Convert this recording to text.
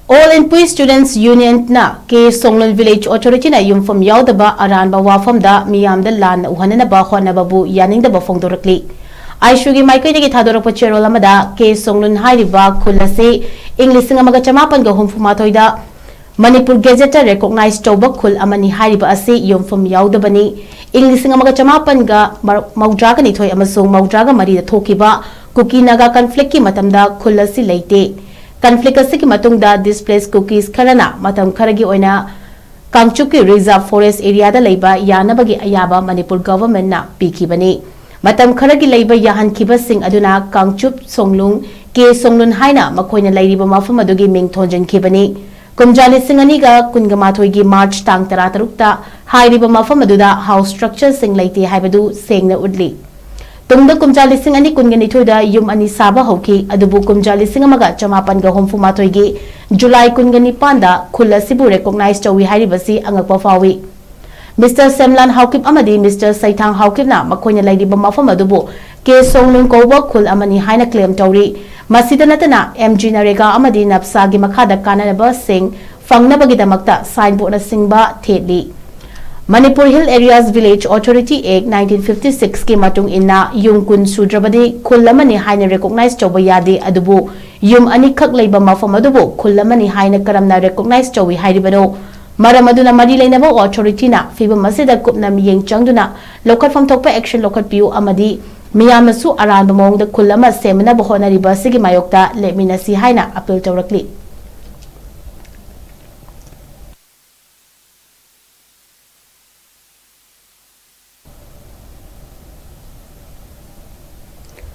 All Inpui Students Union na ke Songlung Village Authority na Yumpham Yaodaba Aranba Wapham da MEEYAMDA LANNA UHANNABA HOTNABABU YANINGDABA PHONGDORAKLI Aisu gi Michael gi Thadorakpa Cherol amada ke Songlung hairiba khulase English amaga chamapan ga humfumathoi da manipur gazetted recognize toba khul amani hairiba ase Yumpham Yaodaba ni English amaga chamapan ga maudraga ni thoi amasung maudraga mari da thokiba kuki naga conflict ki matamda khulasi leite conflict asiki matungda displaced cookies kharana matam kharagi oina Kangchuki reserve forest area da leiba yanabagi ayaba manipur government na pikibani matam kharagi leiba yahan kiba sing aduna Kangchup Songlung ke Songlung haina makoina leiriba mafam adugi ming thonjan kibani kumjali singani ga kungamathoi gi March tang 13 ta hairiba mafam aduda house structure sing leite haibadu sengna udli Tungda kumjali sing ani kungani thoida yum ani saba hoki adubu kumjali sing amaga chamapan ga homfu matoi gi July kungani panda khula sibu recognize chawi hairibasi angakpa fawi Mr. Semlan Haukip amadi Mr. Saithang Haukip na makoina lairiba mafam adubu ke Songlung koba khul amani haina claim tawri masida natana MG Narega amadi napsa gi makhada kananaba sing fangnabagi damakta signboard na singba thedli Manipur Hill Areas Village Authority Act 1956 ke matung inna yung kun sudrabadi khullamani haina recognize chawba yade adubu yum ani khak leiba mafam adubu khullamani haina karamna recognize chawi hairibano maram aduna mari leinaba authority na fiba masida kupna miyeng changduna local fam thokpa action local piu amadi miyamasu aranba mongda khullama semna bohona riba sigi mayokta leminasi haina appeal tawrakli